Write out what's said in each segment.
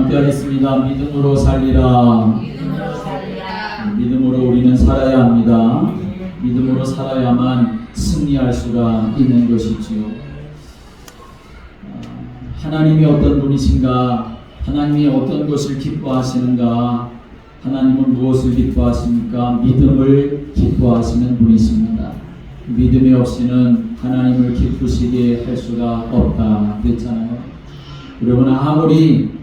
함께 하겠습니다. 믿음으로 살리라. 믿음으로 우리는 살아야 합니다. 믿음으로 살아야만 승리할 수가 있는 것이지요. 하나님이 어떤 분이신가? 하나님이 어떤 것을 기뻐하시는가? 하나님은 무엇을 기뻐하십니까? 믿음을 기뻐하시는 분이십니다. 믿음이 없이는 하나님을 기쁘시게 할 수가 없다 그랬잖아요. 여러분, 아무리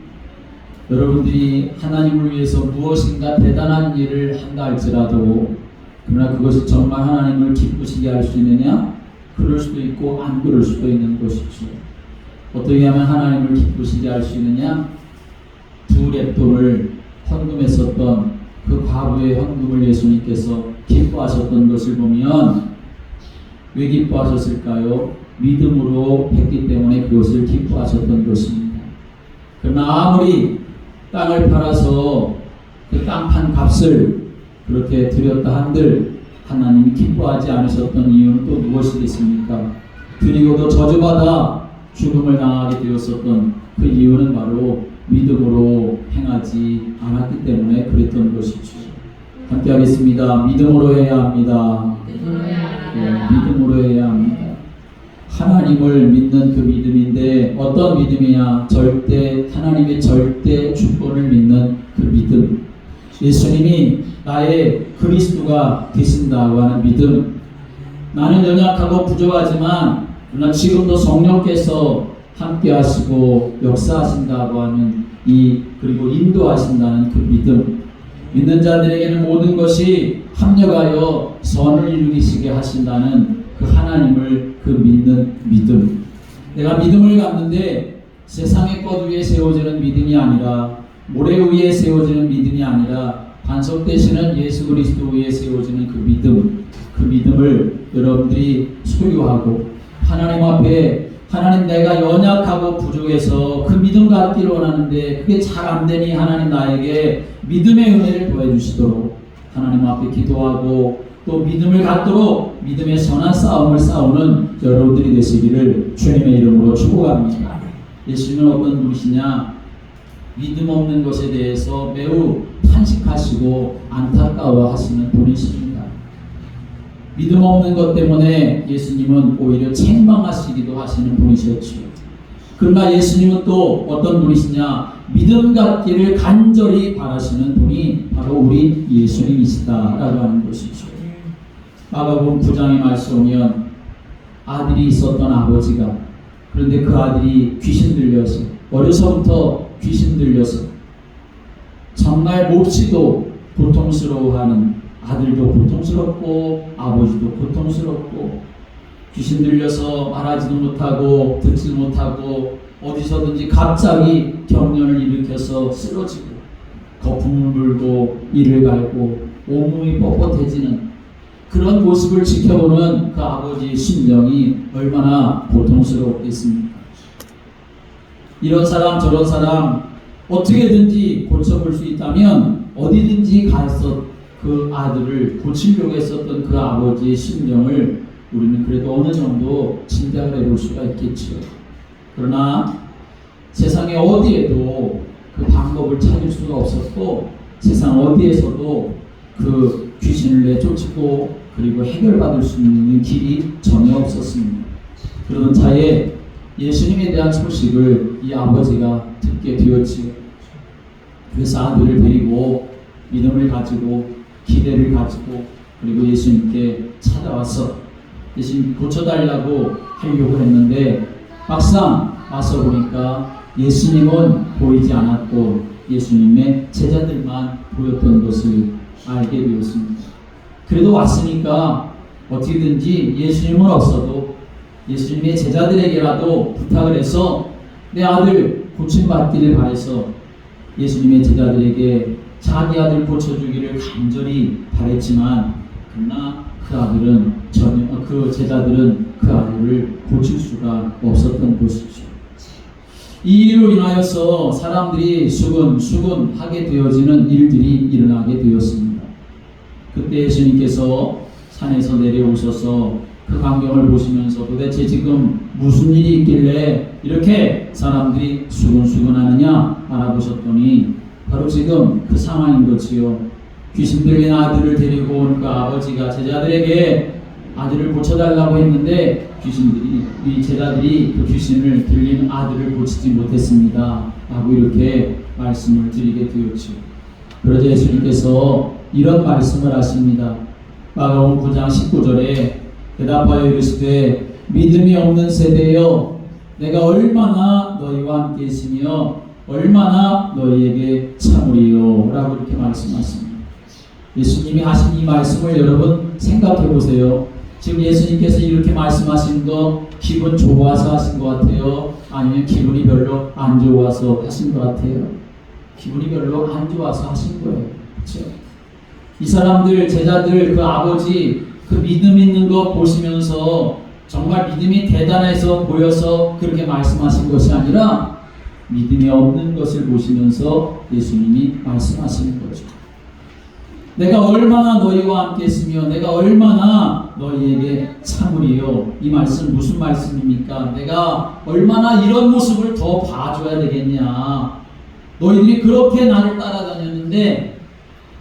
여러분들이 하나님을 위해서 무엇인가 대단한 일을 한다 할지라도, 그러나 그것이 정말 하나님을 기쁘시게 할 수 있느냐? 그럴 수도 있고 안 그럴 수도 있는 것이죠. 어떻게 하면 하나님을 기쁘시게 할 수 있느냐? 두 렙돈을 헌금했었던 그 과부의 헌금을 예수님께서 기뻐하셨던 것을 보면, 왜 기뻐하셨을까요? 믿음으로 했기 때문에 그것을 기뻐하셨던 것입니다. 그러나 아무리 땅을 팔아서 그 땅판 값을 그렇게 드렸다 한들 하나님이 기뻐하지 않으셨던 이유는 또 무엇이겠습니까? 드리고도 저주받아 죽음을 당하게 되었었던 그 이유는 바로 믿음으로 행하지 않았기 때문에 그랬던 것이죠. 함께 하겠습니다. 믿음으로 해야 합니다. 믿음으로 해야 합니다. 하나님을 믿는 그 믿음인데, 어떤 믿음이냐? 하나님의 절대 주권을 믿는 그 믿음. 예수님이 나의 그리스도가 되신다고 하는 믿음. 나는 연약하고 부족하지만 그러나 지금도 성령께서 함께 하시고 역사하신다고 하는 그리고 인도하신다는 그 믿음. 믿는 자들에게는 모든 것이 합력하여 선을 이루시게 하신다는 그 하나님을 믿는 믿음. 내가 믿음을 갖는데 세상의 것 위에 세워지는 믿음이 아니라, 모래 위에 세워지는 믿음이 아니라 반석되시는 예수 그리스도 위에 세워지는 그 믿음. 그 믿음을 여러분들이 소유하고, 하나님 앞에 하나님, 내가 연약하고 부족해서 그 믿음 갖기를 원하는데 그게 잘 안 되니 하나님 나에게 믿음의 은혜를 더해주시도록 하나님 앞에 기도하고, 또 믿음을 갖도록 믿음의 선한 싸움을 싸우는 여러분들이 되시기를 주님의 이름으로 축복합니다. 예수님은 어떤 분이시냐? 믿음 없는 것에 대해서 매우 탄식하시고 안타까워하시는 분이십니다. 믿음 없는 것 때문에 예수님은 오히려 책망하시기도 하시는 분이셨죠. 그러나 예수님은 또 어떤 분이시냐? 믿음 갖기를 간절히 바라시는 분이 바로 우리 예수님이시다라고 하는 것이죠. 마가복음 9장에 말씀 오면 아들이 있었던 아버지가, 그런데 그 아들이 귀신 들려서, 어려서부터 귀신 들려서 정말 몹시도 고통스러워하는, 아들도 고통스럽고 아버지도 고통스럽고, 귀신 들려서 말하지도 못하고 듣지도 못하고 어디서든지 갑자기 경련을 일으켜서 쓰러지고 거품을 물고 이를 갈고 온몸이 뻣뻣해지는 그런 모습을 지켜보는 그 아버지의 심정이 얼마나 고통스럽겠습니까? 이런 사람 저런 사람 어떻게든지 고쳐볼 수 있다면 어디든지 가서 그 아들을 고치려고 했었던 그 아버지의 심정을 우리는 그래도 어느 정도 짐작을 해볼 수가 있겠죠. 그러나 세상에 어디에도 그 방법을 찾을 수가 없었고, 세상 어디에서도 그 귀신을 내쫓고 그리고 해결받을 수 있는 길이 전혀 없었습니다. 그러던 차에 예수님에 대한 소식을 이 아버지가 듣게 되었지요. 그래서 아들을 데리고 믿음을 가지고 기대를 가지고 그리고 예수님께 찾아와서 예수님 고쳐달라고 하려고 했는데, 막상 와서 보니까 예수님은 보이지 않았고 예수님의 제자들만 보였던 것을 알게 되었습니다. 그래도 왔으니까 어떻게든지 예수님은 없어도 예수님의 제자들에게라도 부탁을 해서 내 아들 고침받기를 바라서 예수님의 제자들에게 자기 아들 고쳐주기를 간절히 바랬지만, 그러나 그 제자들은 그 아들을 고칠 수가 없었던 것이죠. 이 일로 인하여서 사람들이 수군하게 되어지는 일들이 일어나게 되었습니다. 그때 예수님께서 산에서 내려오셔서 그 광경을 보시면서 도대체 지금 무슨 일이 있길래 이렇게 사람들이 수군하느냐 알아보시고 알아보셨더니 바로 지금 그 상황인 거지요. 귀신 들린 아들을 데리고 온 그 아버지가 제자들에게 아들을 고쳐달라고 했는데 이 제자들이 그 귀신을 들린 아들을 고치지 못했습니다 라고 이렇게 말씀을 드리게 되었죠. 그러자 예수님께서 이런 말씀을 하십니다. 마가복음 9장 19절에 대답하여 이르시되 믿음이 없는 세대여 내가 얼마나 너희와 함께 있으며 얼마나 너희에게 참으리요 라고 이렇게 말씀하십니다. 예수님이 하신 이 말씀을 여러분 생각해 보세요. 지금 예수님께서 이렇게 말씀하신 거 기분 좋아서 하신 것 같아요? 아니면 기분이 별로 안 좋아서 하신 것 같아요? 기분이 별로 안 좋아서 하신 거예요. 그렇죠? 이 사람들 제자들 그 아버지 그 믿음 있는 거 보시면서 정말 믿음이 대단해서 보여서 그렇게 말씀하신 것이 아니라 믿음이 없는 것을 보시면서 예수님이 말씀하시는 거죠. 내가 얼마나 너희와 함께 있으며 내가 얼마나 너희에게 참으리요. 이 말씀 무슨 말씀입니까? 내가 얼마나 이런 모습을 더 봐줘야 되겠냐. 너희들이 그렇게 나를 따라다녔는데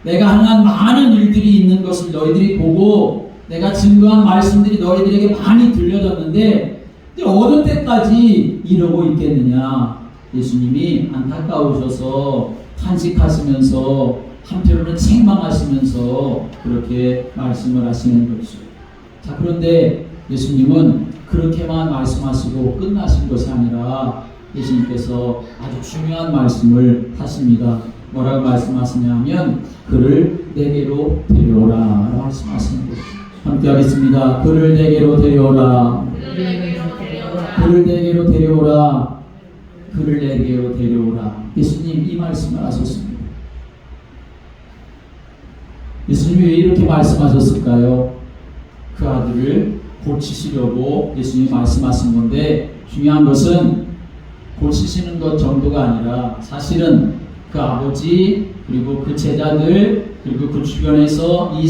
내가 행한 많은 일들이 있는 것을 너희들이 보고 내가 증거한 말씀들이 너희들에게 많이 들려졌는데 어느 때까지 이러고 있겠느냐. 예수님이 안타까우셔서 탄식하시면서 한편으로는 책망하시면서 그렇게 말씀을 하시는 것이죠. 자, 그런데 예수님은 그렇게만 말씀하시고 끝나신 것이 아니라 예수님께서 아주 중요한 말씀을 하십니다. 뭐라고 말씀하시냐면 그를 내게로 데려오라 라고 말씀하시는 것이죠. 함께 하겠습니다. 그를 내게로 데려오라. 그를 내게로 데려오라. 그를 내게로 데려오라. 예수님 이 말씀을 하셨습니다. 예수님이 왜 이렇게 말씀하셨을까요? 그 아들을 고치시려고 예수님이 말씀하신 건데 중요한 것은 고치시는 것 정도가 아니라 사실은 그 아버지 그리고 그 제자들 그리고 그 주변에서 이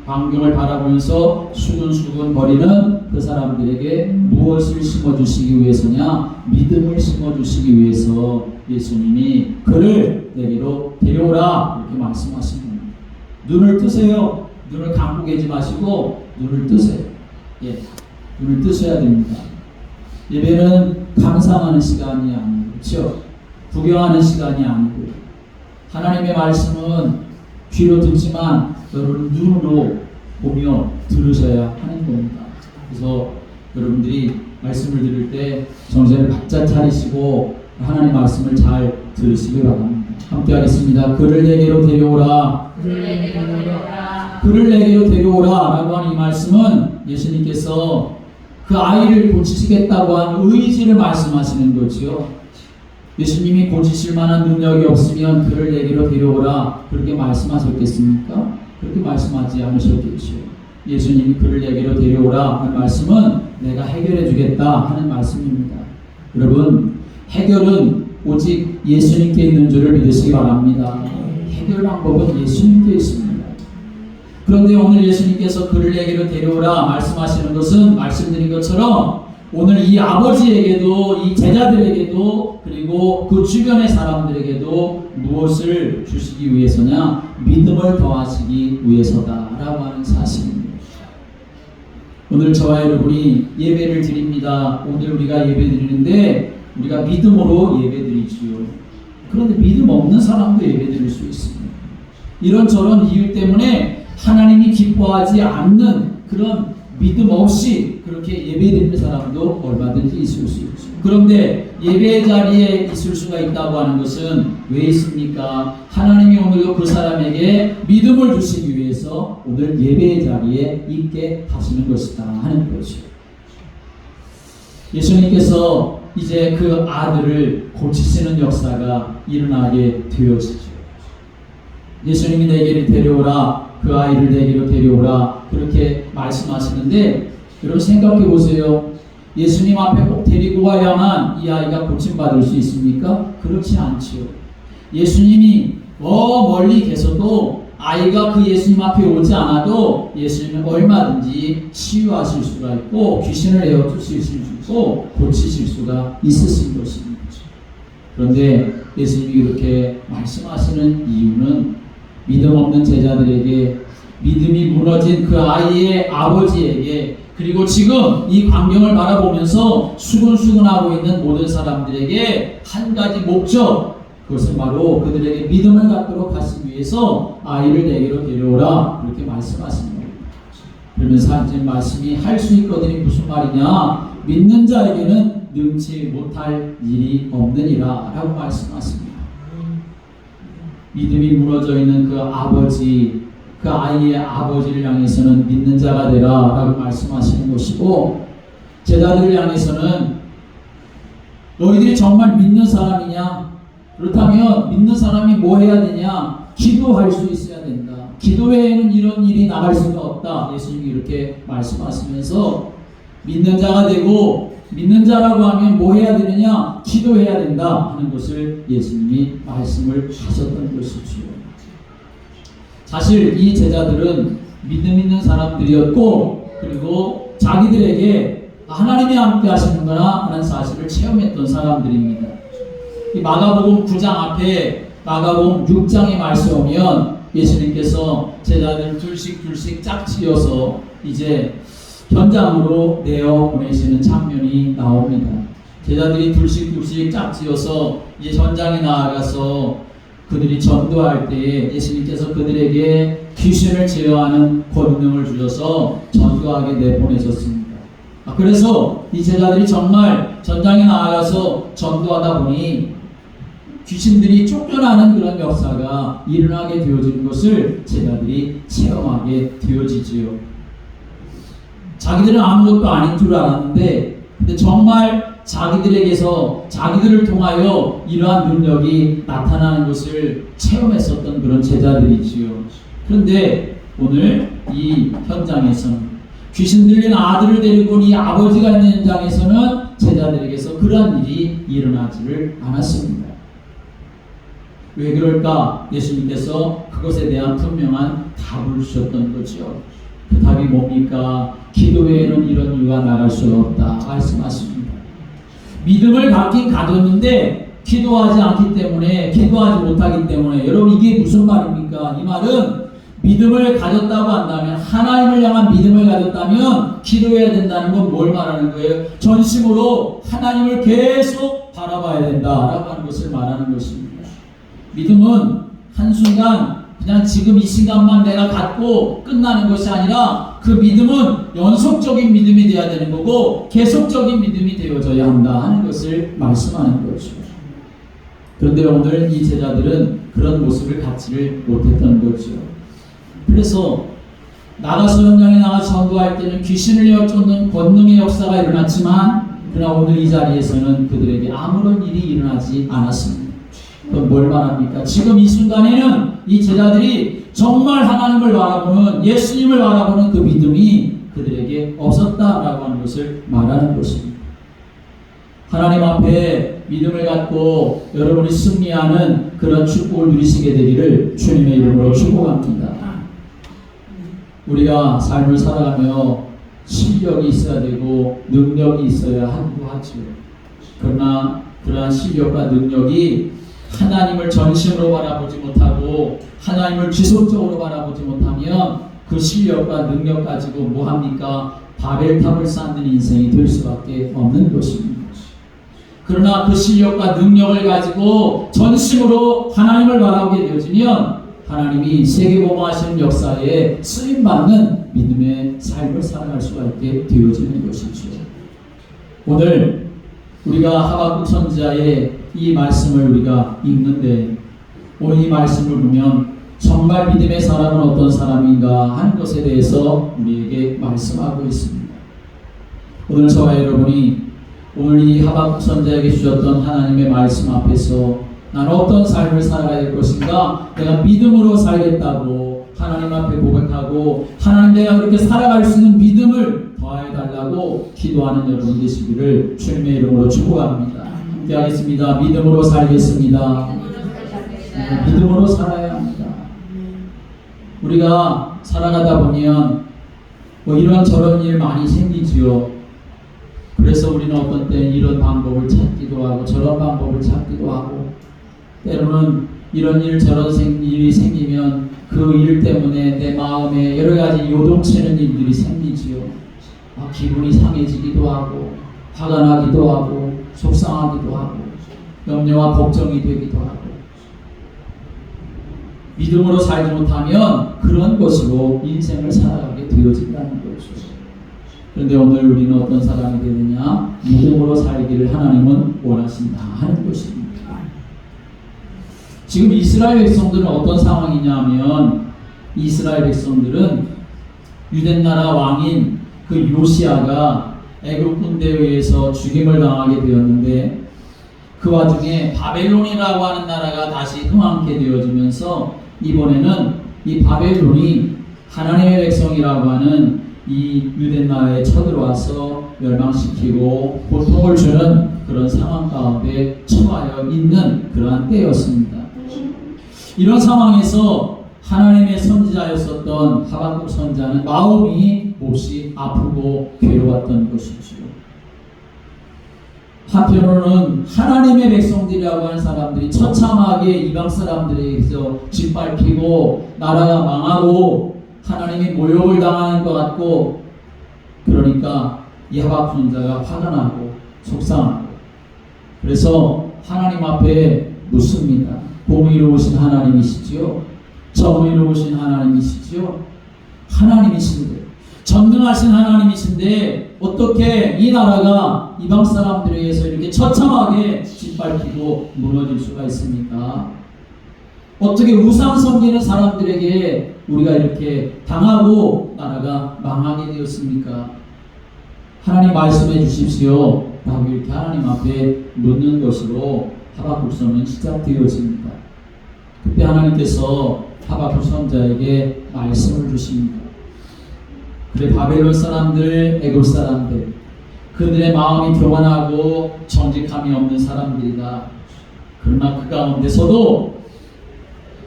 광경을 바라보면서 수근수근 거리는 그 사람들에게 무엇을 심어주시기 위해서냐? 믿음을 심어주시기 위해서 예수님이 그를 내게로 데려오라 이렇게 말씀하신 겁니다. 눈을 뜨세요. 눈을 감고 계지 마시고 눈을 뜨세요. 예, 눈을 뜨셔야 됩니다. 예배는 감상하는 시간이 아니고 그렇죠? 구경하는 시간이 아니고 하나님의 말씀은 귀로 듣지만 여러분 눈으로 보며 들으셔야 하는 겁니다. 그래서 여러분들이 말씀을 들을 때 정신을 바짝 차리시고 하나님 말씀을 잘 들으시기 바랍니다. 함께 하겠습니다. 그를 내게로 데려오라. 그를 내게로 데려오라 라고 하는 이 말씀은 예수님께서 그 아이를 고치시겠다고 하는 의지를 말씀하시는 거지요. 예수님이 고치실 만한 능력이 없으면 그를 내게로 데려오라 그렇게 말씀하셨겠습니까? 그렇게 말씀하지 않으셨겠죠. 예수님이 그를 내게로 데려오라 하는 말씀은 내가 해결해 주겠다 하는 말씀입니다. 여러분 해결은 오직 예수님께 있는 줄을 믿으시기 바랍니다. 해결 방법은 예수님께 있습니다. 그런데 오늘 예수님께서 그를 내게로 데려오라 말씀하시는 것은 말씀드린 것처럼 오늘 이 아버지에게도 이 제자들에게도 그리고 그 주변의 사람들에게도 무엇을 주시기 위해서냐? 믿음을 더하시기 위해서다라고 하는 사실입니다. 오늘 저와 여러분이 예배를 드립니다. 오늘 우리가 예배 드리는데 우리가 믿음으로 예배 드리지요. 그런데 믿음 없는 사람도 예배 드릴 수 있습니다. 이런저런 이유 때문에 하나님이 기뻐하지 않는 그런 믿음 없이 그렇게 예배드리는 사람도 얼마든지 있을 수 있죠. 그런데 예배 자리에 있을 수가 있다고 하는 것은 왜 있습니까? 하나님이 오늘 그 사람에게 믿음을 주시기 위해서 오늘 예배 자리에 있게 하시는 것이다 하는 거죠. 예수님께서 이제 그 아들을 고치시는 역사가 일어나게 되어지죠. 예수님이 내게로 데려오라, 그 아이를 내게로 데려오라 그렇게 말씀하시는데 여러분 생각해 보세요. 예수님 앞에 꼭 데리고 와야만 이 아이가 고침받을 수 있습니까? 그렇지 않지요. 예수님이 멀리 계셔도 아이가 그 예수님 앞에 오지 않아도 예수님은 얼마든지 치유하실 수가 있고 귀신을 내어줄 수 있고 고치실 수가 있으신 것입니다. 그런데 예수님이 이렇게 말씀하시는 이유는 믿음 없는 제자들에게, 믿음이 무너진 그 아이의 아버지에게, 그리고 지금 이 광경을 바라보면서 수근수근하고 있는 모든 사람들에게 한 가지 목적, 그것은 바로 그들에게 믿음을 갖도록 하시기 위해서 아이를 내게로 데려오라, 그렇게 말씀하십니다. 그러면서 하나님 말씀이 할 수 있거든이 무슨 말이냐? 믿는 자에게는 능치 못할 일이 없느니라 라고 말씀하십니다. 믿음이 무너져 있는 그 아버지, 그 아이의 아버지를 향해서는 믿는 자가 되라 라고 말씀하시는 것이고, 제자들을 향해서는 너희들이 정말 믿는 사람이냐? 그렇다면 믿는 사람이 뭐 해야 되냐? 기도할 수 있어야 된다. 기도 외에는 이런 일이 나갈 수가 없다. 예수님이 이렇게 말씀하시면서 믿는 자가 되고, 믿는 자라고 하면 뭐 해야 되느냐? 기도해야 된다 하는 것을 예수님이 말씀을 하셨던 것이죠. 사실 이 제자들은 믿음 있는 사람들이었고, 그리고 자기들에게 하나님이 함께 하시는구나 하는 사실을 체험했던 사람들입니다. 이 마가복음 9장 앞에 마가복음 6장의 말씀 오면 예수님께서 제자들 둘씩 짝지어서 이제 현장으로 내어 보내시는 장면이 나옵니다. 제자들이 둘씩 짝지어서 이제 현장에 나아가서 그들이 전도할 때에 예수님께서 그들에게 귀신을 제어하는 권능을 주셔서 전도하게 내보내셨습니다. 그래서 이 제자들이 정말 전장에 나아가서 전도하다 보니 귀신들이 쫓겨나는 그런 역사가 일어나게 되어지는 것을 제자들이 체험하게 되어지지요. 자기들은 아무것도 아닌 줄 알았는데, 근데 정말 자기들에게서, 자기들을 통하여 이러한 능력이 나타나는 것을 체험했었던 그런 제자들이지요. 그런데 오늘 이 현장에서는, 귀신 들린 아들을 데리고 온 이 아버지가 있는 현장에서는 제자들에게서 그러한 일이 일어나지를 않았습니다. 왜 그럴까? 예수님께서 그것에 대한 분명한 답을 주셨던 거죠. 그 답이 뭡니까? 기도 외에는 이런 이유가 나갈 수가 없다 말씀하십니다. 믿음을 갖긴 가졌는데 기도하지 않기 때문에, 기도하지 못하기 때문에, 여러분 이게 무슨 말입니까? 이 말은 믿음을 가졌다고 한다면, 하나님을 향한 믿음을 가졌다면 기도해야 된다는 건 뭘 말하는 거예요? 전심으로 하나님을 계속 바라봐야 된다라고 하는 것을 말하는 것입니다. 믿음은 한순간 그냥 지금 이 시간만 내가 갖고 끝나는 것이 아니라, 그 믿음은 연속적인 믿음이 되어야 되는 거고 계속적인 믿음이 되어져야 한다 하는 것을 말씀하는 거죠. 그런데 오늘 이 제자들은 그런 모습을 갖지를 못했던 거죠. 그래서 나가서 현장에 나가서 전도할 때는 귀신을 내어쫓는 권능의 역사가 일어났지만, 그러나 오늘 이 자리에서는 그들에게 아무런 일이 일어나지 않았습니다. 그럼 뭘 말합니까? 지금 이 순간에는 이 제자들이 정말 하나님을 바라보는, 예수님을 바라보는 그 믿음이 그들에게 없었다라고 하는 것을 말하는 것입니다. 하나님 앞에 믿음을 갖고 여러분이 승리하는 그런 축복을 누리시게 되기를 주님의 이름으로 축복합니다. 우리가 삶을 살아가며 실력이 있어야 되고 능력이 있어야 하죠. 그러나 그러한 실력과 능력이 하나님을 전심으로 바라보지 못하고 하나님을 지속적으로 바라보지 못하면 그 실력과 능력 가지고 뭐합니까? 바벨탑을 쌓는 인생이 될 수밖에 없는 것입니다. 그러나 그 실력과 능력을 가지고 전심으로 하나님을 바라보게 되어지면 하나님이 세계복음하시는 역사에 쓰임받는 믿음의 삶을 살아갈 수가 있게 되어지는 것이죠. 오늘 우리가 하박국 선지자의 이 말씀을 우리가 읽는데, 오늘 이 말씀을 보면 정말 믿음의 사람은 어떤 사람인가 하는 것에 대해서 우리에게 말씀하고 있습니다. 오늘 저와 여러분이 오늘 이 하박국 선지자에게 주셨던 하나님의 말씀 앞에서 나는 어떤 삶을 살아가야 될 것인가, 내가 믿음으로 살겠다고 하나님 앞에 고백하고 하나님 내가 그렇게 살아갈 수 있는 믿음을 더해달라고 기도하는 여러분 되시기를 주님의 이름으로 축복합니다. 함께 하겠습니다. 믿음으로 살겠습니다. 믿음으로 살아야 합니다. 우리가 살아가다 보면 뭐 이런저런 일 많이 생기지요. 그래서 우리는 어떤 때는 이런 방법을 찾기도 하고 저런 방법을 찾기도 하고, 때로는 이런 일 저런 일이 생기면 그 일 때문에 내 마음에 여러 가지 요동치는 일들이 생기지요. 기분이 상해지기도 하고 화가 나기도 하고 속상하기도 하고 염려와 걱정이 되기도 하고, 믿음으로 살지 못하면 그런 것으로 인생을 살아가게 되어진다는 거죠. 그런데 오늘 우리는 어떤 사람이 되느냐? 믿음으로 살기를 하나님은 원하신다 하는 것입니다. 지금 이스라엘 백성들은 어떤 상황이냐면, 이스라엘 백성들은 유대나라 왕인 그 요시아가 애굽 군대에 의해서 죽임을 당하게 되었는데, 그 와중에 바벨론이라고 하는 나라가 다시 흥왕케 되어지면서 이번에는 이 바벨론이 하나님의 백성이라고 하는 이 유대나라에 쳐들어와서 멸망시키고 고통을 주는 그런 상황 가운데 처하여 있는 그러한 때였습니다. 이런 상황에서 하나님의 선지자였었던 하박국 선지자는 마음이 몹시 아프고 괴로웠던 것이지요. 한편으로는 하나님의 백성들이라고 하는 사람들이 처참하게 이방 사람들에게서 짓밟히고 나라가 망하고 하나님이 모욕을 당하는 것 같고, 그러니까 이 하박국 선지자가 화가 나고 속상하고, 그래서 하나님 앞에 묻습니다. 공의로우신 하나님이시지요? 정의로우신 하나님이시지요? 하나님이신데, 전능하신 하나님이신데 어떻게 이 나라가 이방 사람들에 의해서 이렇게 처참하게 짓밟히고 무너질 수가 있습니까? 어떻게 우상 섬기는 사람들에게 우리가 이렇게 당하고 나라가 망하게 되었습니까? 하나님 말씀해 주십시오 라고 이렇게 하나님 앞에 묻는 것으로 하박국 선은 시작되어집니다. 그때 하나님께서 하박국 선자에게 말씀을 주십니다. 그래, 바벨론 사람들, 애굽 사람들, 그들의 마음이 교만하고 정직함이 없는 사람들이다. 그러나 그 가운데서도,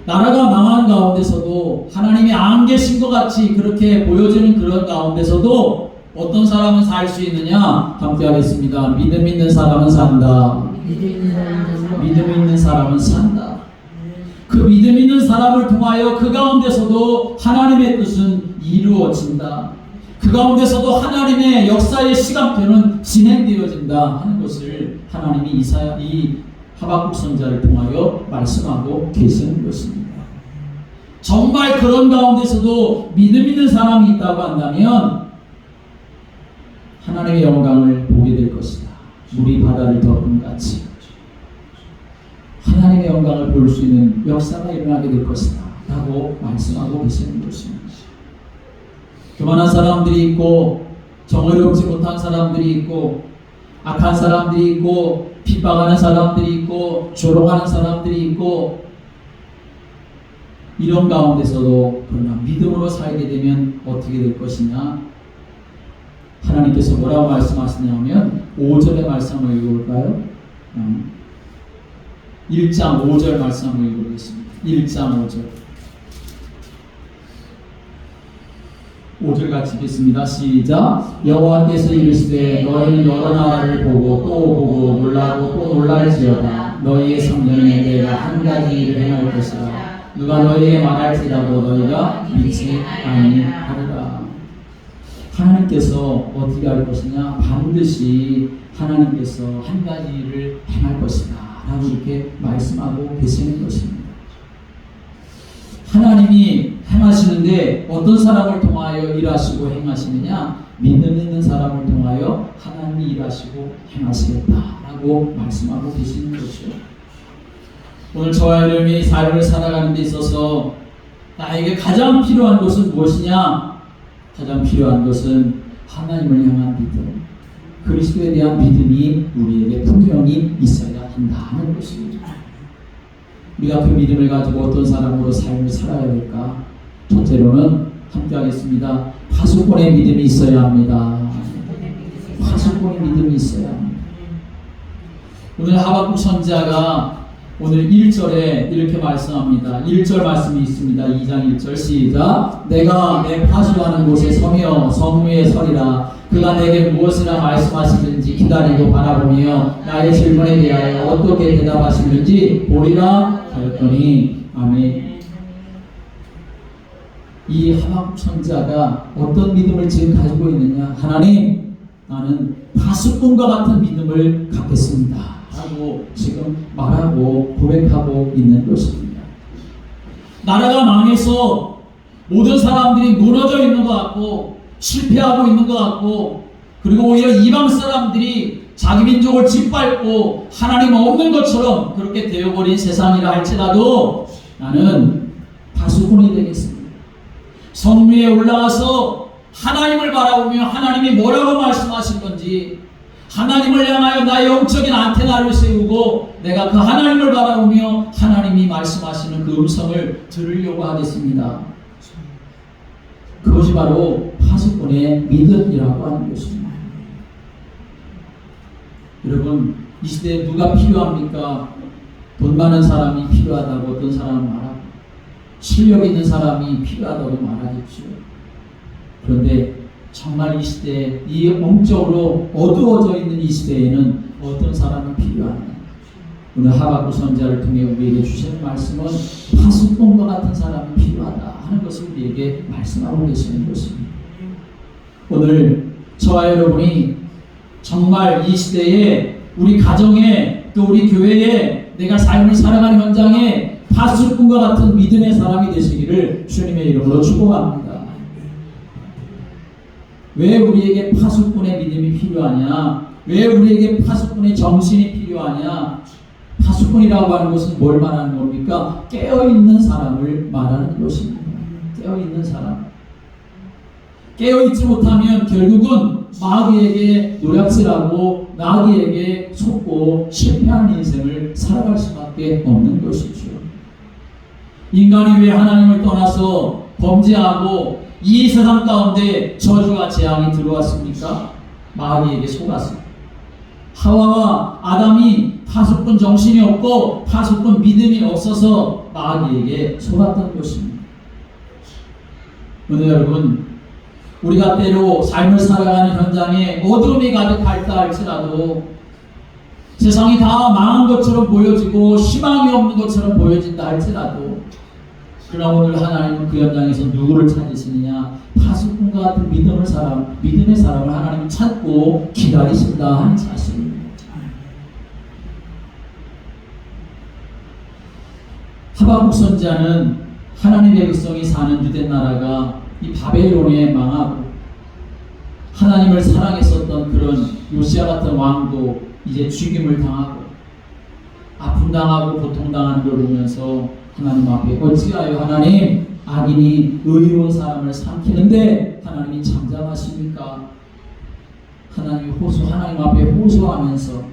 나라가 망한 가운데서도, 하나님이 안 계신 것 같이 그렇게 보여지는 그런 가운데서도 어떤 사람은 살 수 있느냐? 함께 하겠습니다. 믿음 있는 사람은 산다. 믿음 있는 사람은 산다. 그 믿음 있는 사람을 통하여 그 가운데서도 하나님의 뜻은 이루어진다. 그 가운데서도 하나님의 역사의 시간표는 진행되어진다 하는 것을 하나님이 이 하박국 선지자를 통하여 말씀하고 계시는 것입니다. 정말 그런 가운데서도 믿음 있는 사람이 있다고 한다면 하나님의 영광을 보게 될 것이다. 물이 바다를 덮은 같이 하나님의 영광을 볼 수 있는 역사가 일어나게 될 것이다 라고 말씀하고 계시는 것입니다. 교만한 사람들이 있고 정의롭지 못한 사람들이 있고 악한 사람들이 있고 핍박하는 사람들이 있고 조롱하는 사람들이 있고, 이런 가운데서도 그러나 믿음으로 살게 되면 어떻게 될 것이냐? 하나님께서 뭐라고 말씀하시냐면 5절의 말씀을 읽어볼까요? 1장 5절 말씀을 읽어보겠습니다. 1장 5절 5절 같이 읽겠습니다. 시작. 여호와께서 이르시되 너희는 여러 나라를 보고 또 보고 놀라고 또 놀랄지어다. 너희의 성전에 내가 한 가지 일을 행할 것이라. 누가 너희에게 말할지라도 너희가 믿지 아니하리라. 하나님께서 어떻게 할 것이냐? 반드시 하나님께서 한 가지 일을 행할 것이다 라고 이렇게 말씀하고 계시는 것입니다. 하나님이 행하시는데 어떤 사람을 통하여 일하시고 행하시느냐? 믿음 있는 사람을 통하여 하나님이 일하시고 행하시겠다라고 말씀하고 계시는 것이죠. 오늘 저와 여러분이 삶을 살아가는 데 있어서 나에게 가장 필요한 것은 무엇이냐? 가장 필요한 것은 하나님을 향한 믿음, 그리스도에 대한 믿음이 우리에게 분명히 있어야 한다는 것입니다. 우리가 그 믿음을 가지고 어떤 사람으로 삶을 살아야 될까? 첫째로는 함께 하겠습니다. 파수꾼의 믿음이 있어야 합니다. 파수꾼의 믿음이 있어야 합니다. 오늘 하박국 선지자가 오늘 1절에 이렇게 말씀합니다. 1절 말씀이 있습니다. 2장 1절 시작. 내가 내 파수하는 곳에 서며 성무에 서리라. 그가 내게 무엇이라 말씀하시는지 기다리고 바라보며 나의 질문에 대하여 어떻게 대답하시는지 보리라 하였더니 아멘. 이 하박국 선지자가 어떤 믿음을 지금 가지고 있느냐? 하나님, 나는 파수꾼과 같은 믿음을 갖겠습니다 하고 지금 말하고 고백하고 있는 것입니다. 나라가 망해서 모든 사람들이 무너져 있는 것 같고 실패하고 있는 것 같고, 그리고 오히려 이방 사람들이 자기 민족을 짓밟고 하나님 없는 것처럼 그렇게 되어버린 세상이라 할지라도 나는 파수꾼이 되겠습니다. 성 위에 올라가서 하나님을 바라보며 하나님이 뭐라고 말씀하신 건지, 하나님을 향하여 나의 영적인 안테나를 세우고 내가 그 하나님을 바라보며 하나님이 말씀하시는 그 음성을 들으려고 하겠습니다. 그것이 바로 파수꾼의 믿음이라고 하는 것입니다. 여러분, 이 시대에 누가 필요합니까? 돈 많은 사람이 필요하다고 어떤 사람은 말하고, 실력 있는 사람이 필요하다고 말하겠죠. 그런데 정말 이 시대에, 이 영적으로 어두워져 있는 이 시대에는 어떤 사람이 필요하냐? 오늘 하박국 선지자를 통해 우리에게 주시는 말씀은 파수꾼과 같은 사람이 필요하다 하는 것을 우리에게 말씀하고 계시는 것입니다. 오늘 저와 여러분이 정말 이 시대에 우리 가정에 또 우리 교회에 내가 삶을 살아가는 현장에 파수꾼과 같은 믿음의 사람이 되시기를 주님의 이름으로 축복합니다. 왜 우리에게 파수꾼의 믿음이 필요하냐? 왜 우리에게 파수꾼의 정신이 필요하냐? 파수꾼이라고 하는 것은 뭘 말하는 겁니까? 깨어있는 사람을 말하는 것입니다. 깨어있는 사람. 깨어있지 못하면 결국은 마귀에게 노략질하고 마귀에게 속고 실패하는 인생을 살아갈 수밖에 없는 것이죠. 인간이 왜 하나님을 떠나서 범죄하고 이 세상 가운데 저주와 재앙이 들어왔습니까? 마귀에게 속았습니다. 하와와 아담이 파수꾼 정신이 없고 파수꾼 믿음이 없어서 마귀에게 속았던 것입니다. 오늘 여러분, 우리가 때로 삶을 살아가는 현장에 어둠이 가득하다 할지라도, 세상이 다 망한 것처럼 보여지고 희망이 없는 것처럼 보여진다 할지라도, 그러나 오늘 하나님은 그 현장에서 누구를 찾으시느냐? 파수꾼과 같은 믿음의 사람을 하나님이 찾고 기다리신다 하는 사실입니다. 하박국 선지자는 하나님의 백성이 사는 유대 나라가 이 바벨론에 망하고 하나님을 사랑했었던 그런 요시야 같은 왕도 이제 죽임을 당하고 아픔 당하고 고통 당하는 걸 보면서 하나님 앞에 어찌하여 하나님 악인이 의로운 사람을 삼키는데 하나님이 잠잠하십니까? 하나님 앞에 호소하면서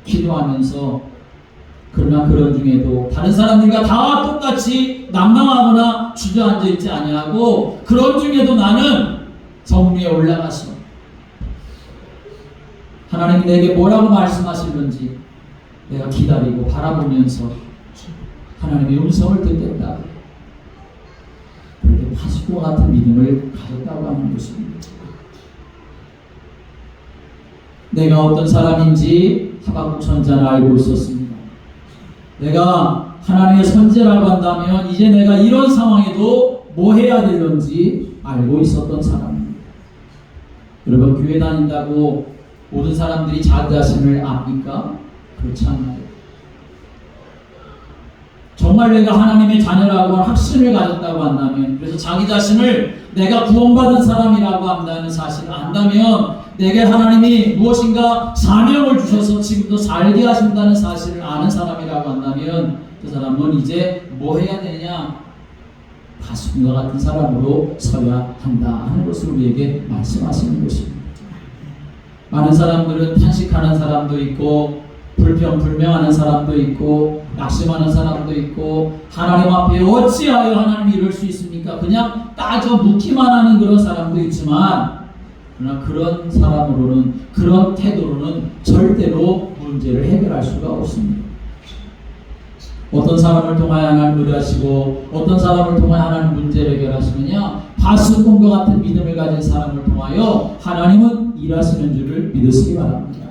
기도하면서, 그러나 그런 중에도 다른 사람들과 다 똑같이 난망하거나 주저앉아 있지 아니하고, 그런 중에도 나는 성 위에 올라가서 하나님이 내게 뭐라고 말씀하시는지 내가 기다리고 바라보면서 하나님의 음성을 듣겠다. 그렇게 파수꾼 같은 믿음을 가졌다고 하는 것입니다. 내가 어떤 사람인지 하박국 선지자는 알고 있었습니다. 내가 하나님의 선지자라고 한다면 이제 내가 이런 상황에도 뭐 해야 되는지 알고 있었던 사람입니다. 여러분, 교회 다닌다고 모든 사람들이 자기 자신을 압니까? 그렇지 않나요? 정말 내가 하나님의 자녀라고 확신을 가졌다고 한다면, 그래서 자기 자신을 내가 구원받은 사람이라고 한다는 사실을 안다면, 내게 하나님이 무엇인가 사명을 주셔서 지금도 살게 하신다는 사실을 아는 사람이라고 한다면, 그 사람은 이제 뭐 해야 되냐? 파수꾼과 같은 사람으로 서야 한다 하는 것을 우리에게 말씀하시는 것입니다. 많은 사람들은 탄식하는 사람도 있고 불평불명하는 사람도 있고 낙심하는 사람도 있고, 하나님 앞에 어찌하여 하나님이 이럴 수 있습니까? 그냥 따져 묻기만 하는 그런 사람도 있지만, 그러나 그런 사람으로는, 그런 태도로는 절대로 문제를 해결할 수가 없습니다. 어떤 사람을 통하여 하나님 의뢰하시고 어떤 사람을 통하여 하나님 문제를 해결하시느냐? 파수꾼과 같은 믿음을 가진 사람을 통하여 하나님은 일하시는 줄을 믿으시기 바랍니다.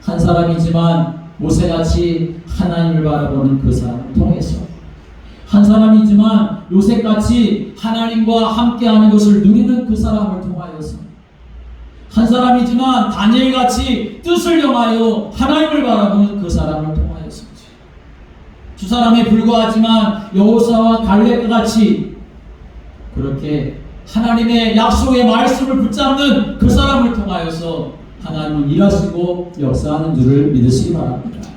한 사람이지만 모세같이 하나님을 바라보는 그 사람을 통해서, 한 사람이지만 요셉같이 하나님과 함께하는 것을 누리는 그 사람을 통하여서, 한 사람이지만 다니엘같이 뜻을 정하여 하나님을 바라보는 그 사람을 통하여서, 두 사람에 불과하지만 여호사와 갈렙과 같이 그렇게 하나님의 약속의 말씀을 붙잡는 그 사람을 통하여서 하나님은 일하시고 역사하는 줄을 믿으시기 바랍니다.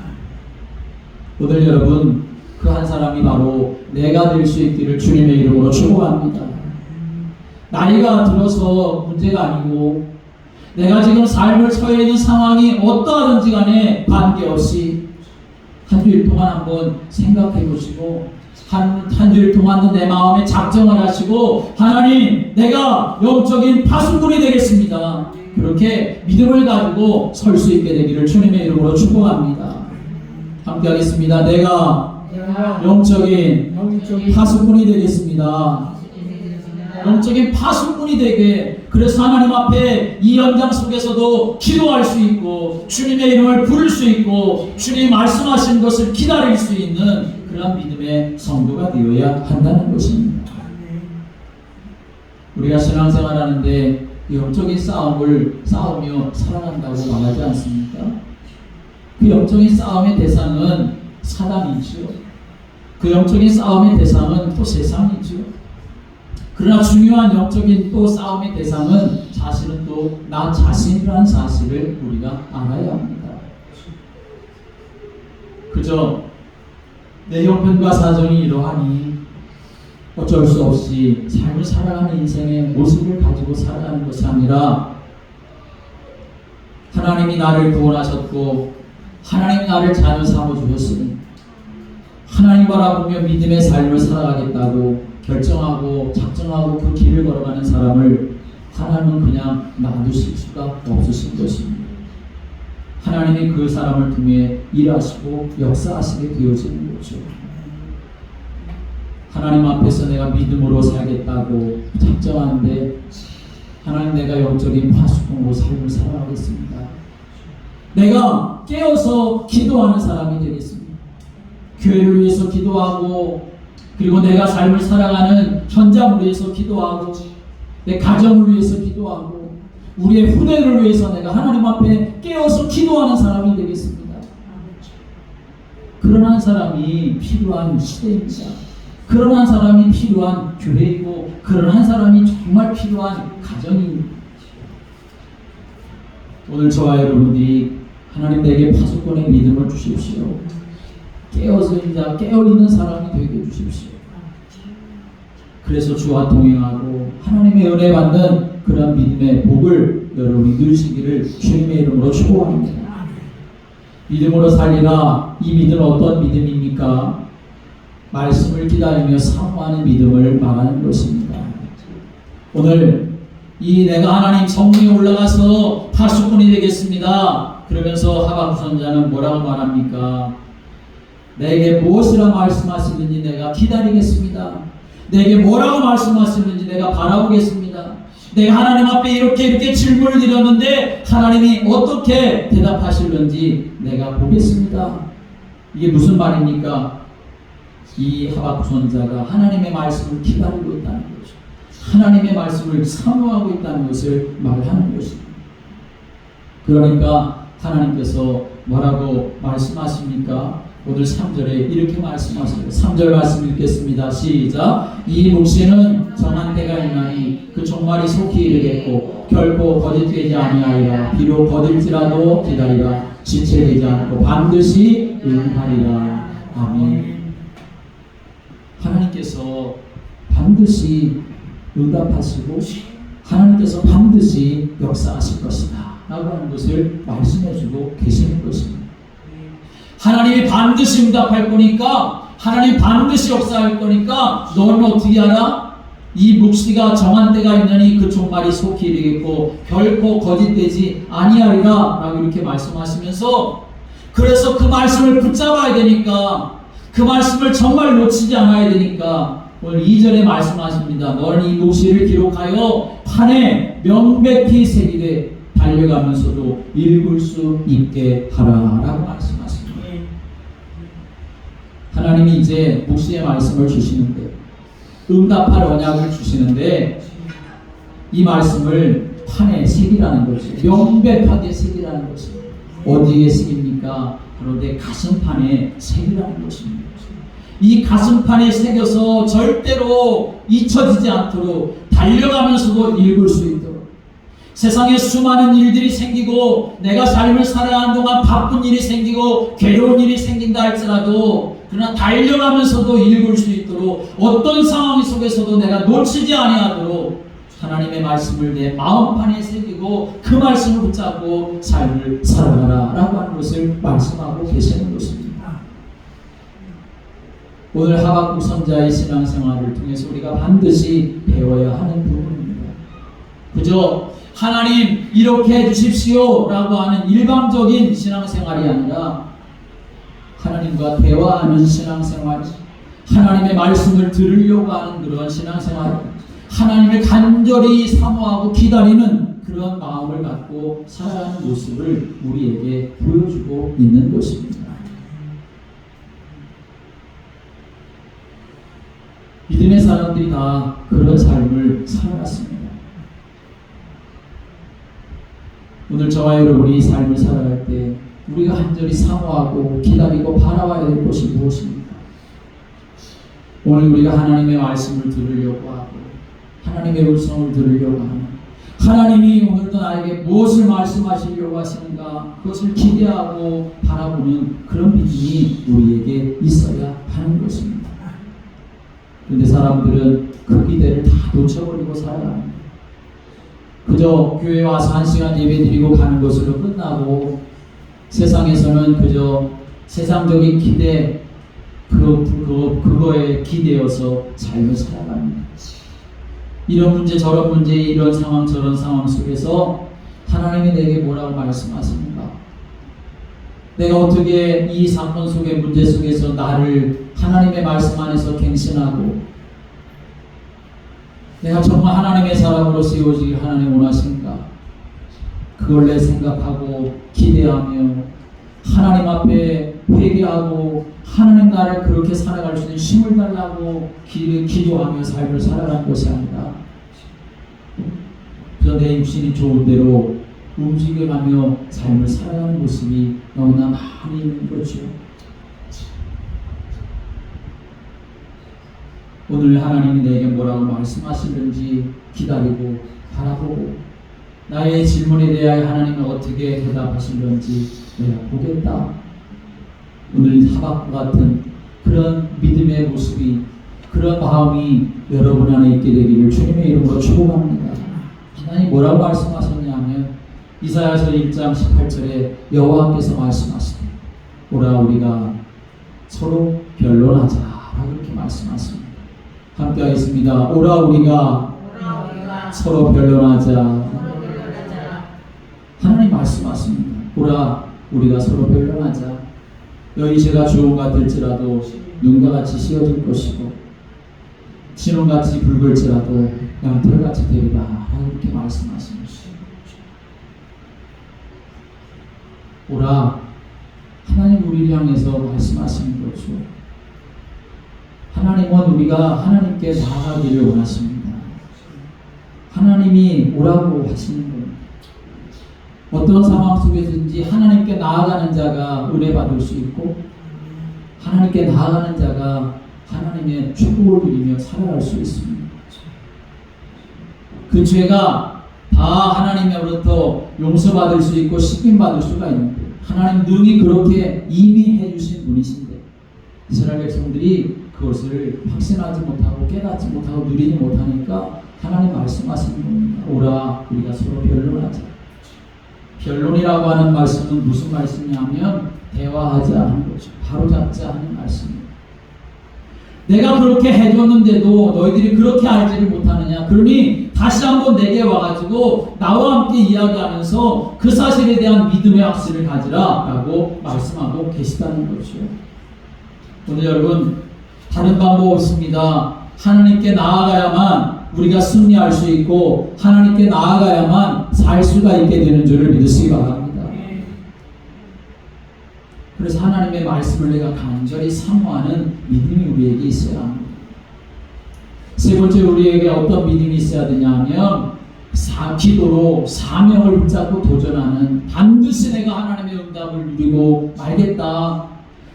오늘 여러분, 그 한 사람이 바로 내가 될 수 있기를 주님의 이름으로 축복합니다. 나이가 들어서 문제가 아니고 내가 지금 삶을 처해 있는 상황이 어떠하든지 간에 관계없이 한 주일 동안 한번 생각해 보시고 한 주일 동안 내 마음에 작정을 하시고 하나님, 내가 영적인 파수꾼이 되겠습니다. 그렇게 믿음을 가지고 설 수 있게 되기를 주님의 이름으로 축복합니다. 함께 하겠습니다. 내가 영적인 파수꾼이 되겠습니다. 영적인 파수꾼이 되게, 그래서 하나님 앞에 이 현장 속에서도 기도할 수 있고 주님의 이름을 부를 수 있고 주님이 말씀하신 것을 기다릴 수 있는 그런 믿음의 성도가 되어야 한다는 것입니다. 우리가 신앙생활하는데 영적인 싸움을 싸우며 살아간다고 말하지 않습니까? 그 영적인 싸움의 대상은 사단이지요. 그 영적인 싸움의 대상은 또 세상이지요. 그러나 중요한 영적인 또 싸움의 대상은 사실은 또 나 자신이라는 사실을 우리가 알아야 합니다. 그저 내 형편과 사정이 이러하니 어쩔 수 없이 삶을 살아가는 인생의 모습을 가지고 살아가는 것이 아니라, 하나님이 나를 구원하셨고 하나님이 나를 자녀 삼아주셨으니 하나님 바라보며 믿음의 삶을 살아가겠다고 결정하고 작정하고 그 길을 걸어가는 사람을 하나님은 그냥 놔두실 수가 없으신 것입니다. 하나님이 그 사람을 통해 일하시고 역사하시게 되어지는 거죠. 하나님 앞에서 내가 믿음으로 살겠다고 작정하는데, 하나님, 내가 영적인 파수꾼으로 삶을 살아가겠습니다. 내가 깨어서 기도하는 사람이 되겠습니다. 교회를 위해서 기도하고, 그리고 내가 삶을 살아가는 현장을 위해서 기도하고, 내 가정을 위해서 기도하고, 우리의 후대를 위해서 내가 하나님 앞에 깨어서 기도하는 사람이 되겠습니다. 그런 한 사람이 필요한 시대입니다. 그런 한 사람이 필요한 교회이고, 그런 한 사람이 정말 필요한 가정입니다. 오늘 저와 여러분들이 하나님 내게 파수꾼의 믿음을 주십시오. 깨어서 이제 깨어있는 사람이 되게 해주십시오. 그래서 주와 동행하고 하나님의 은혜 받는 그런 믿음의 복을 여러분이 누리시기를 주님의 이름으로 축복합니다. 믿음으로 살리라. 이 믿음은 어떤 믿음입니까? 말씀을 기다리며 사모하는 믿음을 말하는 것입니다. 오늘 이 내가 하나님 성문에 올라가서 파수꾼이 되겠습니다. 그러면서 하박국 선지자는 뭐라고 말합니까? 내게 무엇이라 말씀하시는지 내가 기다리겠습니다. 내게 뭐라고 말씀하시는지 내가 바라보겠습니다. 내가 하나님 앞에 이렇게 질문을 드렸는데 하나님이 어떻게 대답하실는지 내가 보겠습니다. 이게 무슨 말입니까? 이 하박국 선지자가 하나님의 말씀을 기다리고 있다는 거죠. 하나님의 말씀을 사모하고 있다는 것을 말하는 것입니다. 그러니까 하나님께서 뭐라고 말씀하십니까? 오늘 3절에 이렇게 말씀하세요. 3절 말씀 읽겠습니다. 시작. 이 묵시는 정한 때가 있나니 그 종말이 속히 이르겠고 결코 거짓되지 아니하리라. 비록 거딜지라도 기다리라. 지체되지 않고 반드시 응하리라. 아멘. 하나님께서 반드시 응답하시고 하나님께서 반드시 역사하실 것이다 라고 하는 것을 말씀해주고 계시는 것입니다. 하나님이 반드시 응답할 거니까, 하나님이 반드시 역사할 거니까 너는 어떻게 알아? 이 묵시가 정한 때가 있느니 그 종말이 속히 이르겠고 결코 거짓되지 아니하리라 라고 이렇게 말씀하시면서, 그래서 그 말씀을 붙잡아야 되니까 그 말씀을 정말 놓치지 않아야 되니까 오늘 2절에 말씀하십니다. 너는 이 묵시를 기록하여 판에 명백히 새기되 달려가면서도 읽을 수 있게 하라 라고 말씀하십니다. 하나님이 이제 묵시의 말씀을 주시는데, 응답할 언약을 주시는데, 이 말씀을 판에 새기라는 것이, 명백하게 새기라는 것이 어디에 새깁니까? 바로 내 가슴판에 새기라는 것입니다. 이 가슴판에 새겨서 절대로 잊혀지지 않도록 달려가면서도 읽을 수 있도록, 세상에 수많은 일들이 생기고 내가 삶을 살아가는 동안 바쁜 일이 생기고 괴로운 일이 생긴다 할지라도 그러나 달려가면서도 읽을 수 있도록, 어떤 상황 속에서도 내가 놓치지 아니하도록 하나님의 말씀을 내 마음판에 새기고 그 말씀을 붙잡고 삶을 살아가라 라고 하는 것을 말씀하고 계시는 것입니다. 오늘 하박국 선자의 신앙생활을 통해서 우리가 반드시 배워야 하는 부분입니다. 그저 하나님 이렇게 해주십시오 라고 하는 일방적인 신앙생활이 아니라 하나님과 대화하는 신앙생활, 하나님의 말씀을 들으려고 하는 그런 신앙생활, 하나님을 간절히 사모하고 기다리는 그런 마음을 갖고 살아가는 모습을 우리에게 보여주고 있는 것입니다. 믿음의 사람들이 다 그런 삶을 살아갔습니다. 오늘 저와 여러분이 삶을 살아갈 때 우리가 간절히 사모하고 기다리고 바라봐야 될 것이 무엇입니까? 오늘 우리가 하나님의 말씀을 들으려고 하고 하나님의 음성을 들으려고 하는, 하나님이 오늘도 나에게 무엇을 말씀하시려고 하시는가 그것을 기대하고 바라보는 그런 믿음이 우리에게 있어야 하는 것입니다. 그런데 사람들은 그 기대를 다 놓쳐버리고 살아갑니다. 그저 교회 와서 1시간 예배드리고 가는 것으로 끝나고 세상에서는 그저 세상적인 기대, 그거에 기대어서 삶을 살아갑니다. 이런 문제 저런 문제, 이런 상황 저런 상황 속에서 하나님이 내게 뭐라고 말씀하십니까? 내가 어떻게 이 사건 속의 문제 속에서 나를 하나님의 말씀 안에서 갱신하고 내가 정말 하나님의 사람으로 세워지길 하나님 원하십니까? 그걸 내 생각하고 기대하며 하나님 앞에 회개하고 하나님 나를 그렇게 살아갈 수 있는 힘을 달라고 기도하며 삶을 살아가는 것이 아니라 그저 내 육신이 좋은 대로 움직여가며 삶을 살아가는 모습이 너무나 많이 있는 거죠. 오늘 하나님이 내게 뭐라고 말씀하시는지 기다리고 바라보고 나의 질문에 대하여 하나님은 어떻게 대답하시는지 내가 보겠다. 오늘 하박국 같은 그런 믿음의 모습이, 그런 마음이 여러분 안에 있게 되기를 주님의 이름으로 축복합니다. 하나님 뭐라고 말씀하셨냐면 이사야서 1장 18절에 여호와께서 말씀하시되 오라 우리가 서로 변론하자 라고 이렇게 말씀하십니다. 함께 하겠습니다. 오라 우리가 서로 변론하자. 하나님 말씀하십니다. 오라 우리가 서로 변론하자. 너희 죄가 좋은 것 같을지라도 눈과 같이 씌어질 것이고 진홍같이 붉을지라도 양털같이 되리라 이렇게 말씀하십니다. 오라 하나님 우리를 향해서 말씀하시는 거죠. 하나님은 우리가 하나님께 나아가기를 원하십니다. 하나님이 오라고 하시는 겁니다. 어떤 상황 속에든지 하나님께 나아가는 자가 은혜 받을 수 있고 하나님께 나아가는 자가 하나님의 축복을 누리며 살아갈 수 있습니다. 그 죄가 다 하나님으로부터 용서받을 수 있고 씻김받을 수가 있는데 하나님 능히 그렇게 이미 해주신 분이신데 이스라엘 백성들이 그것을 확신하지 못하고 깨닫지 못하고 누리지 못하니까 하나님 말씀하시는 겁니다. 오라 우리가 서로 변론하자. 변론이라고 하는 말씀은 무슨 말씀이냐면 대화하자 하는 거죠. 바로잡자 하는 말씀입니다. 내가 그렇게 해줬는데도 너희들이 그렇게 알지를 못하느냐. 그러니 다시 한번 내게 와가지고 나와 함께 이야기하면서 그 사실에 대한 믿음의 확신을 가지라 라고 말씀하고 계시다는 거죠. 오늘 여러분, 다른 방법 없습니다. 하나님께 나아가야만 우리가 승리할 수 있고 하나님께 나아가야만 살 수가 있게 되는 줄을 믿으시기 바랍니다. 그래서 하나님의 말씀을 내가 간절히 사모하는 믿음이 우리에게 있어야 합니다. 세 번째, 우리에게 어떤 믿음이 있어야 되냐 하면 기도로 사명을 붙잡고 도전하는, 반드시 내가 하나님의 응답을 누리고 말겠다,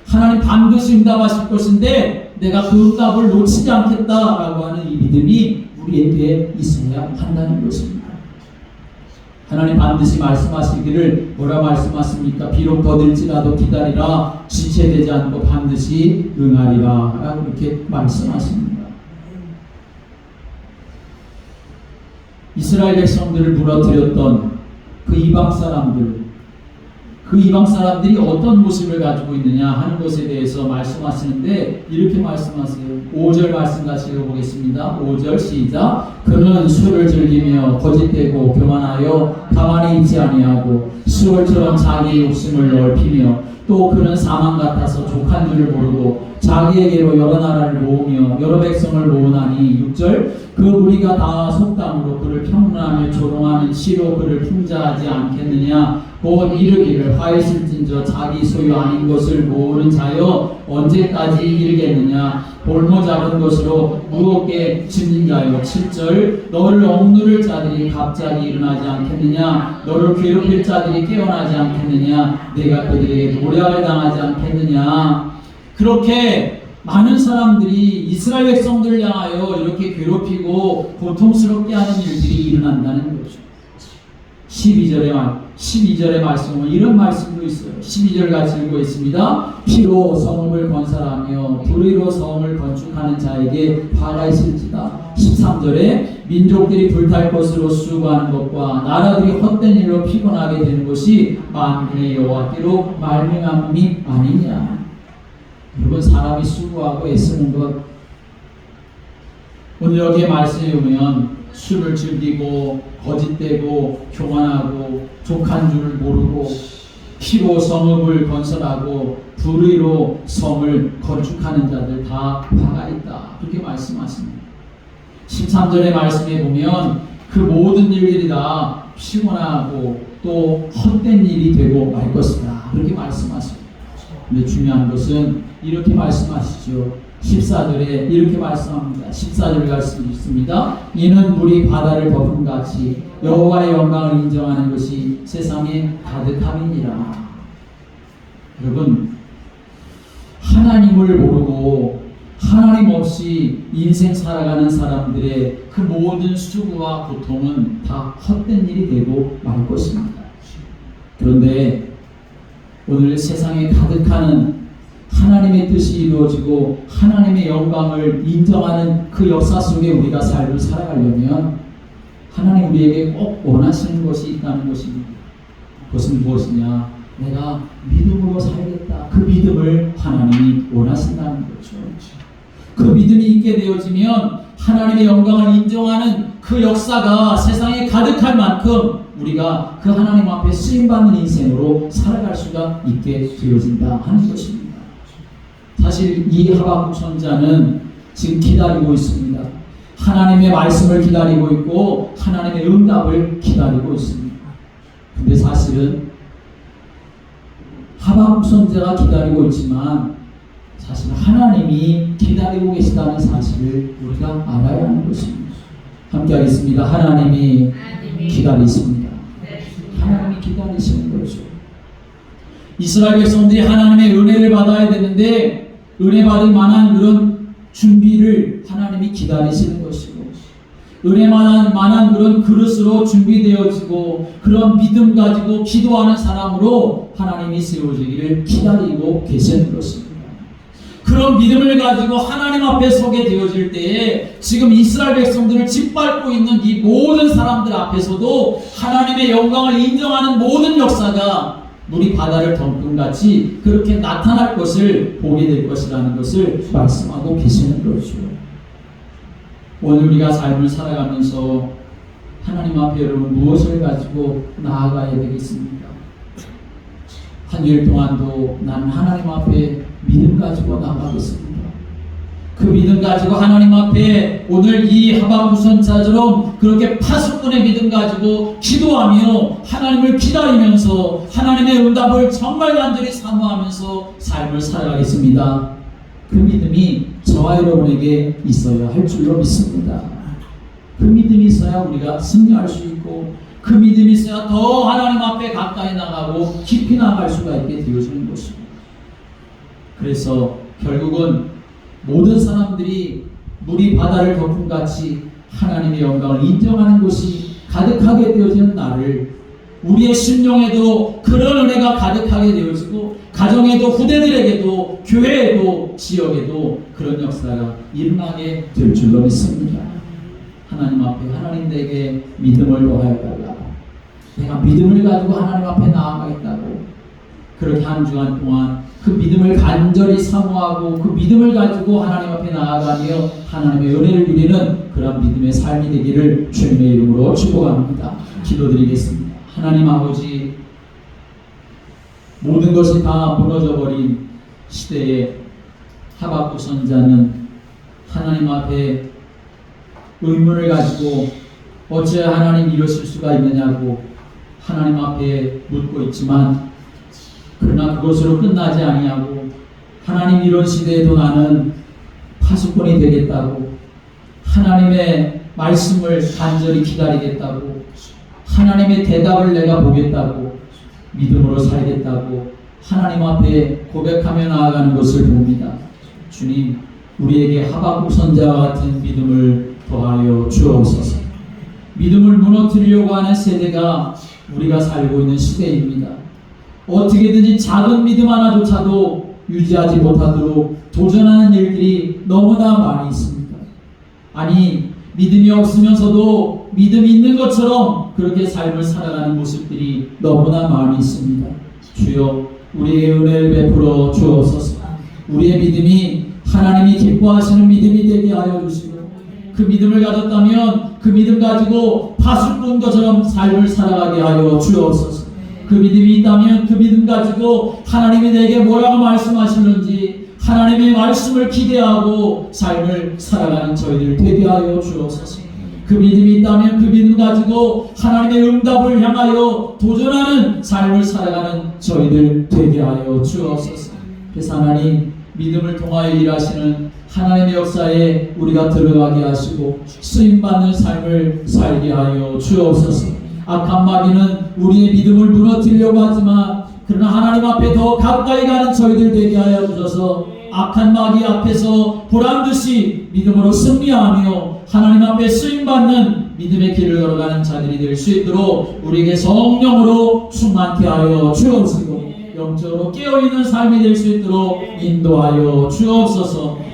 하나님 반드시 응답하실 것인데 내가 그 응답을 놓치지 않겠다라고 하는 이 믿음이 우리에게 있어야 한다는 것입니다. 하나님 반드시 말씀하시기를 뭐라 말씀하십니까? 비록 더딜지라도 기다리라, 지체되지 않고 반드시 응하리라 라고 이렇게 말씀하십니다. 이스라엘 백성들을 무너뜨렸던 그 이방 사람들이 어떤 모습을 가지고 있느냐 하는 것에 대해서 말씀하시는데 이렇게 말씀하세요. 5절 말씀 같이 읽어보겠습니다. 5절 시작. 그는 술을 즐기며 거짓되고 교만하여 가만히 있지 아니하고 수월처럼 자기 욕심을 넓히며 또 그는 사망 같아서 족한 줄을 모르고 자기에게로 여러 나라를 모으며 여러 백성을 모으나니 6절 그 무리가 다 속담으로 그를 평론하며 조롱하는 시로 그를 풍자하지 않겠느냐 곧 이르기를 화했을진저 자기 소유 아닌 것을 모으는 자여 언제까지 이르겠느냐 볼모 잡은 것으로 무겁게 짚는 자여 7절 너를 억누를 자들이 갑자기 일어나지 않겠느냐 너를 괴롭힐 자들이 깨어나지 않겠느냐 내가 그들에게 노략을 당하지 않겠느냐. 그렇게 많은 사람들이 이스라엘 백성들을 향하여 이렇게 괴롭히고 고통스럽게 하는 일들이 일어난다는 거죠. 12절의 말씀은 이런 말씀도 있어요. 12절 같이 읽고 있습니다. 피로 성읍을 건설하며 불의로 성을 건축하는 자에게 화가 있을지다. 13절에 민족들이 불탈 것으로 수고하는 것과 나라들이 헛된 일로 피곤하게 되는 것이 만군의 여호와께로 말미암음이 아니냐. 여러분, 사람이 수고하고 애쓰는 것, 오늘 여기에 말씀에 보면 술을 즐기고 거짓되고 교만하고 족한 줄을 모르고 피로 성읍을 건설하고 불의로 성을 건축하는 자들 다 화가 있다, 그렇게 말씀하십니다. 13절의 말씀에 보면 그 모든 일들이 다 피곤하고 또 헛된 일이 되고 말 것이다, 그렇게 말씀하십니다. 근데 중요한 것은 이렇게 말씀하시죠. 14절에 이렇게 말씀합니다. 14절 말씀 있습니다. 이는 물이 바다를 덮음같이 여호와의 영광을 인정하는 것이 세상에 가득함이니라. 여러분, 하나님을 모르고 하나님 없이 인생 살아가는 사람들의 그 모든 수고와 고통은 다 헛된 일이 되고 말 것입니다. 그런데 오늘 세상에 가득하는 하나님의 뜻이 이루어지고 하나님의 영광을 인정하는 그 역사 속에 우리가 삶을 살아가려면 하나님 우리에게 꼭 원하시는 것이 있다는 것입니다. 그것은 무엇이냐? 내가 믿음으로 살겠다. 그 믿음을 하나님이 원하신다는 거죠. 그 믿음이 있게 되어지면 하나님의 영광을 인정하는 그 역사가 세상에 가득할 만큼 우리가 그 하나님 앞에 쓰임받는 인생으로 살아갈 수가 있게 되어진다 하는 것입니다. 사실 이 하박국 선자는 지금 기다리고 있습니다. 하나님의 말씀을 기다리고 있고 하나님의 응답을 기다리고 있습니다. 근데 사실은 하박국 선자가 기다리고 있지만 사실 하나님이 기다리고 계시다는 사실을 우리가 알아야 하는 것입니다. 함께 하겠습니다. 하나님이 기다리십니다. 하나님이 기다리시는 거죠. 이스라엘 백성들이 하나님의 은혜를 받아야 되는데 은혜 받을 만한 그런 준비를 하나님이 기다리시는 것이고 은혜만한 그런 그릇으로 준비되어지고 그런 믿음 가지고 기도하는 사람으로 하나님이 세워지기를 기다리고 계시는 것입니다. 그런 믿음을 가지고 하나님 앞에 서게 되어질 때에 지금 이스라엘 백성들을 짓밟고 있는 이 모든 사람들 앞에서도 하나님의 영광을 인정하는 모든 역사가 물이 바다를 덮음같이 그렇게 나타날 것을 보게 될 것이라는 것을 말씀하고 계시는 거죠. 오늘 우리가 삶을 살아가면서 하나님 앞에 여러분 무엇을 가지고 나아가야 되겠습니까? 한 주일 동안도 나는 하나님 앞에 믿음 가지고 나가겠습니다. 그 믿음 가지고 하나님 앞에 오늘 이 하박국 선자처럼 그렇게 파수꾼의 믿음 가지고 기도하며 하나님을 기다리면서 하나님의 응답을 정말 간절히 사모하면서 삶을 살아가겠습니다. 그 믿음이 저와 여러분에게 있어야 할 줄로 믿습니다. 그 믿음이 있어야 우리가 승리할 수 있고 그 믿음이 있어야 더 하나님 앞에 가까이 나가고 깊이 나갈 수가 있게 되어지는 것입니다. 그래서 결국은 모든 사람들이 물이 바다를 덮음같이 하나님의 영광을 인정하는 것이 가득하게 되어지는 날을 우리의 심령에도 그런 은혜가 가득하게 되어지고 가정에도 후대들에게도 교회에도 지역에도 그런 역사가 일어나게 될 줄로 믿습니다. 하나님 앞에 하나님에게 믿음을 더하여달라. 내가 믿음을 가지고 하나님 앞에 나아가겠다고 그렇게 한 주간 동안 그 믿음을 간절히 사모하고 그 믿음을 가지고 하나님 앞에 나아가며 하나님의 은혜를 누리는 그런 믿음의 삶이 되기를 주님의 이름으로 축복합니다. 기도드리겠습니다. 하나님 아버지, 모든 것이 다 무너져버린 시대에 하박국 선자는 하나님 앞에 의문을 가지고 어찌 하나님 이러실 수가 있느냐고 하나님 앞에 묻고 있지만 그러나 그것으로 끝나지 아니하고 하나님 이런 시대에도 나는 파수꾼이 되겠다고 하나님의 말씀을 간절히 기다리겠다고 하나님의 대답을 내가 보겠다고 믿음으로 살겠다고 하나님 앞에 고백하며 나아가는 것을 봅니다. 주님, 우리에게 하박국 선자와 같은 믿음을 더하여 주옵소서. 믿음을 무너뜨리려고 하는 세대가 우리가 살고 있는 시대입니다. 어떻게든지 작은 믿음 하나조차도 유지하지 못하도록 도전하는 일들이 너무나 많이 있습니다. 아니, 믿음이 없으면서도 믿음이 있는 것처럼 그렇게 삶을 살아가는 모습들이 너무나 많이 있습니다. 주여, 우리에게 은혜를 베풀어 주옵소서. 우리의 믿음이 하나님이 기뻐하시는 믿음이 되게 하여 주시고 그 믿음을 가졌다면 그 믿음 가지고 파수꾼처럼 삶을 살아가게 하여 주옵소서. 그 믿음이 있다면 그 믿음 가지고 하나님이 내게 뭐라고 말씀하시는지 하나님의 말씀을 기대하고 삶을 살아가는 저희들 되게 하여 주옵소서. 그 믿음이 있다면 그 믿음 가지고 하나님의 응답을 향하여 도전하는 삶을 살아가는 저희들 되게 하여 주옵소서. 그래서 하나님, 믿음을 통하여 일하시는 하나님의 역사에 우리가 들어가게 하시고 쓰임받는 삶을 살게 하여 주옵소서. 악한 마귀는 우리의 믿음을 무너뜨리려고 하지만 그러나 하나님 앞에 더 가까이 가는 저희들 되게 하여 주셔서 악한 마귀 앞에서 보란듯이 믿음으로 승리하며 하나님 앞에 쓰임받는 믿음의 길을 걸어가는 자들이 될 수 있도록 우리에게 성령으로 충만케 하여 주옵시고 영적으로 깨어있는 삶이 될 수 있도록 인도하여 주옵소서.